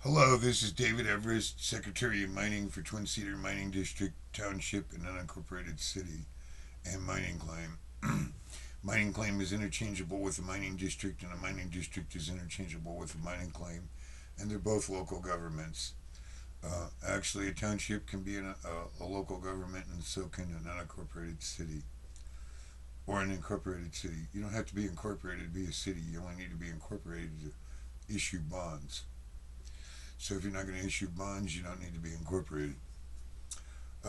Hello, this is David Everest, Secretary of Mining for Twin Cedar Mining District, Township, and Unincorporated City, and Mining Claim. Mining claim is interchangeable with a mining district, and a mining district is interchangeable with a mining claim, and they're both local governments. Actually, a township can be a local government, and so can an unincorporated city or an incorporated city. You don't have to be incorporated to be a city. You only need to be incorporated to issue bonds. So if you're not going to issue bonds, you don't need to be incorporated.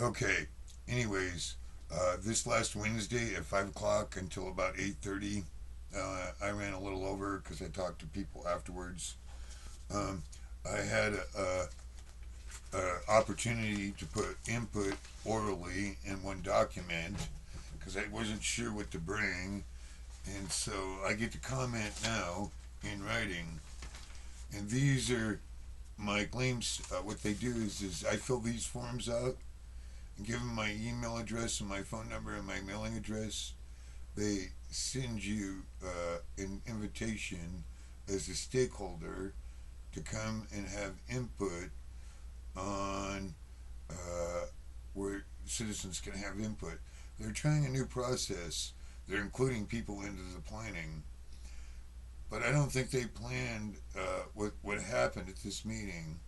Okay. Anyways, this last Wednesday at 5 o'clock until about 8:30, I ran a little over because I talked to people afterwards. Um, I had a opportunity to put input orally in one document because I wasn't sure what to bring, and so I get to comment now in writing. And these are my claims. What they do is I fill these forms out and give them my email address and my phone number and my mailing address. They send you an invitation as a stakeholder to come and have input on where citizens can have input. They're trying a new process. They're including people into the planning, but I don't think they planned what happened at this meeting.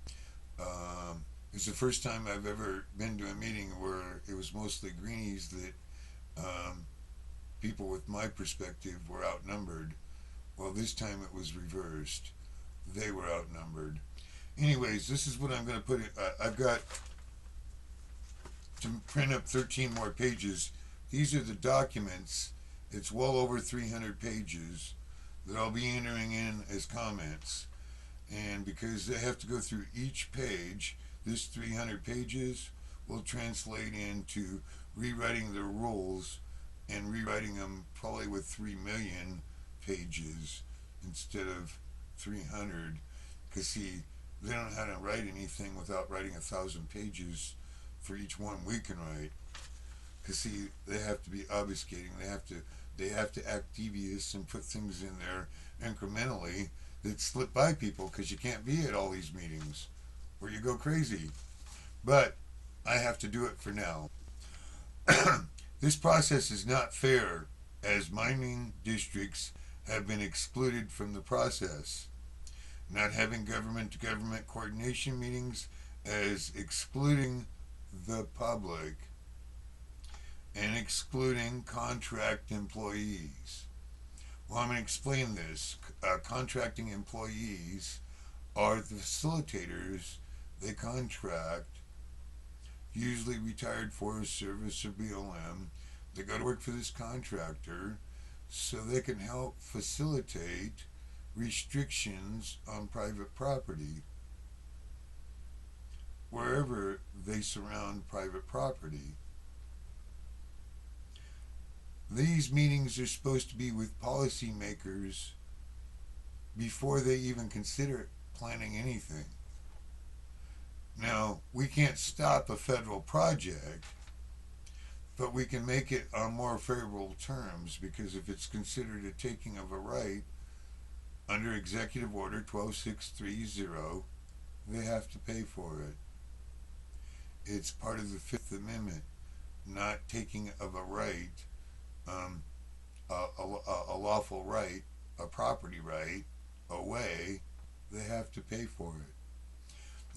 It's the first time I've ever been to a meeting where it was mostly greenies that people with my perspective were outnumbered. Well, this time it was reversed. They were outnumbered. Anyways, this is what I'm going to put. I've got to print up 13 more pages. These are the documents. It's well over 300 pages that I'll be entering in as comments. And because they have to go through each page, this 300 pages will translate into rewriting the rules and rewriting them probably with 3 million pages instead of 300. Because, see, they don't know how to write anything without writing 1,000 pages for each one we can write. Because, see, they have to be obfuscating. They have to act devious and put things in there incrementally that slip by people because you can't be at all these meetings or you go crazy. But I have to do it for now. This process is not fair as mining districts have been excluded from the process. Not having government to government coordination meetings as excluding the public and excluding contract employees. Well, I'm going to explain this. Contracting employees are the facilitators. They contract, usually retired Forest Service or BLM. They go to work for this contractor so they can help facilitate restrictions on private property wherever they surround private property. These meetings are supposed to be with policymakers before they even consider planning anything. Now, we can't stop a federal project, but we can make it on more favorable terms because if it's considered a taking of a right under Executive Order 12630, they have to pay for it. It's part of the Fifth Amendment, not taking of a right, um, a lawful right, a property right, away. They have to pay for it.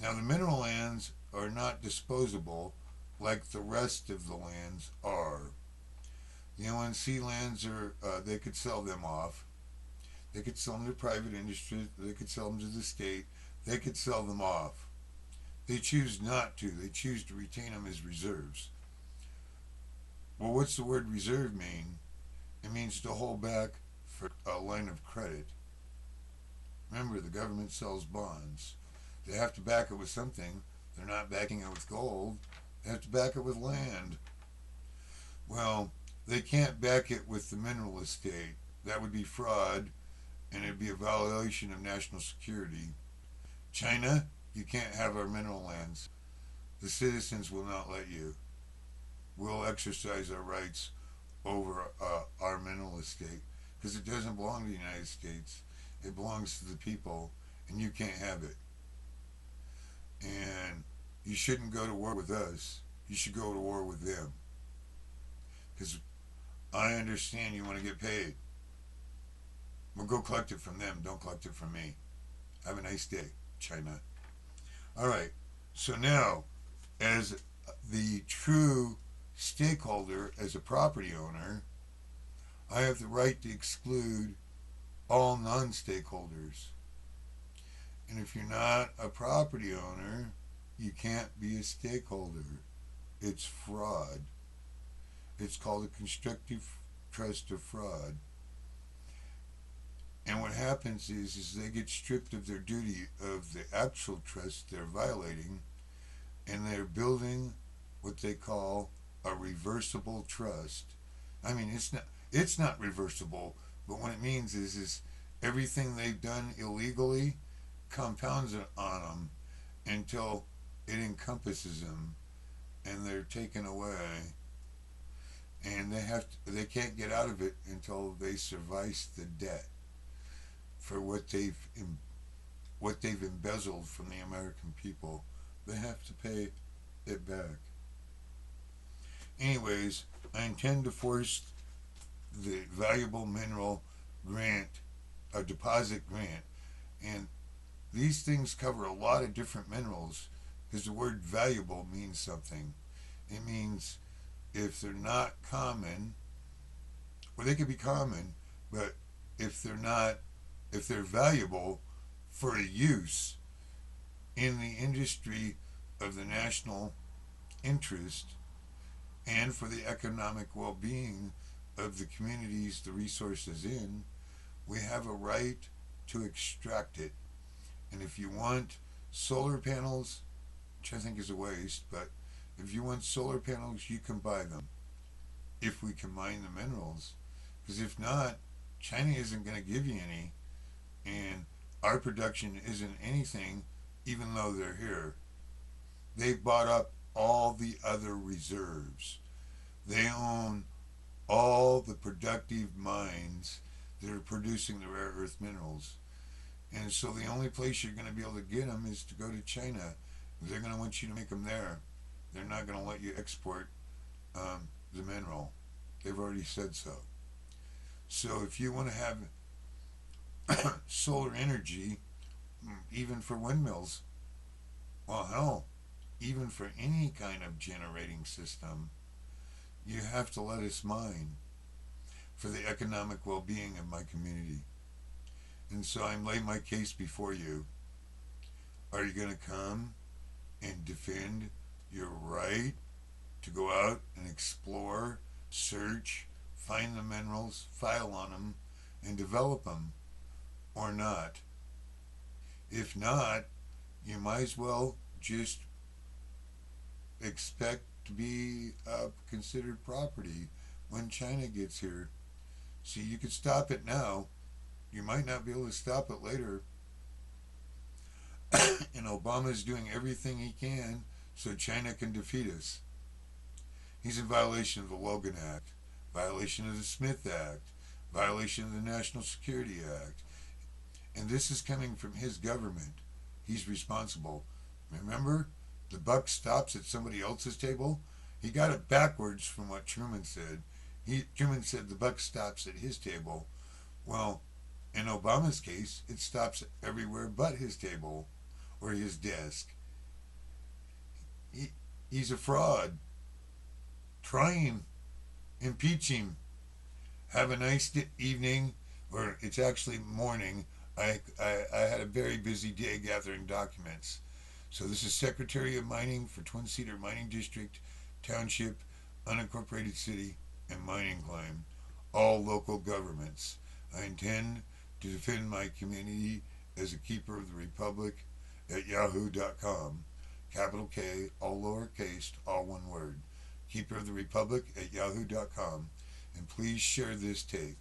Now, the mineral lands are not disposable like the rest of the lands are. The ONC lands are, they could sell them off. They could sell them to private industry. They could sell them to the state. They could sell them off. They choose not to. They choose to retain them as reserves. Well, what's the word reserve mean? It means to hold back for a line of credit. Remember, the government sells bonds. They have to back it with something. They're not backing it with gold. They have to back it with land. Well, they can't back it with the mineral estate. That would be fraud, and it'd be a violation of national security. China, you can't have our mineral lands. The citizens will not let you. We'll exercise our rights over our mineral estate because it doesn't belong to the United States. It belongs to the people, and you can't have it. You shouldn't go to war with us. You should go to war with them. Because I understand you want to get paid. Well, go collect it from them. Don't collect it from me. Have a nice day, China. All right. So now, as the true stakeholder, as a property owner, I have the right to exclude all non stakeholders. And if you're not a property owner, you can't be a stakeholder. It's fraud. It's called a constructive trust of fraud. And what happens is they get stripped of their duty of the actual trust they're violating, and they're building what they call a reversible trust. I mean, it's not reversible, but what it means is everything they've done illegally compounds on them until it encompasses them, and they're taken away, and they can't get out of it until they service the debt for what they've embezzled from the American people. They have to pay it back. Anyways, I intend to force the valuable mineral grant, a deposit grant, and these things cover a lot of different minerals because the word valuable means something. It means if they're not common, or they could be common, but if they're not, if they're valuable for a use in the industry of the national interest and for the economic well-being of the communities the resource is in, we have a right to extract it. And if you want solar panels, which I think is a waste, but if you want solar panels, you can buy them if we can mine the minerals. Because if not, China isn't going to give you any, and our production isn't anything, even though they're here. They've bought up all the other reserves. They own all the productive mines that are producing the rare earth minerals. And so the only place you're going to be able to get them is to go to China. They're going to want you to make them there. They're not going to let you export the mineral. They've already said so. So if you want to have solar energy, even for windmills, well, hell, even for any kind of generating system, you have to let us mine for the economic well-being of my community. And so I'm laying my case before you. Are you going to come and defend your right to go out and explore, search, find the minerals, file on them, and develop them, or not? If not, you might as well just expect to be considered property when China gets here. See, you could stop it now. You might not be able to stop it later. And Obama's doing everything he can so China can defeat us. He's in violation of the Logan Act, violation of the Smith Act, violation of the National Security Act. And this is coming from his government. He's responsible. Remember, the buck stops at somebody else's table? He got it backwards from what Truman said. Truman said the buck stops at his table. Well, in Obama's case, it stops everywhere but his table or his desk. He's a fraud. Try him. Impeach him. Have a nice evening, or it's actually morning. I had a very busy day gathering documents. So this is Secretary of Mining for Twin Cedar Mining District, Township, Unincorporated City, and Mining Claim. All local governments. I intend to defend my community as a keeper of the Republic at yahoo.com. Capital K, all lowercase, all one word. Keeper of the Republic at yahoo.com. And please share this tape.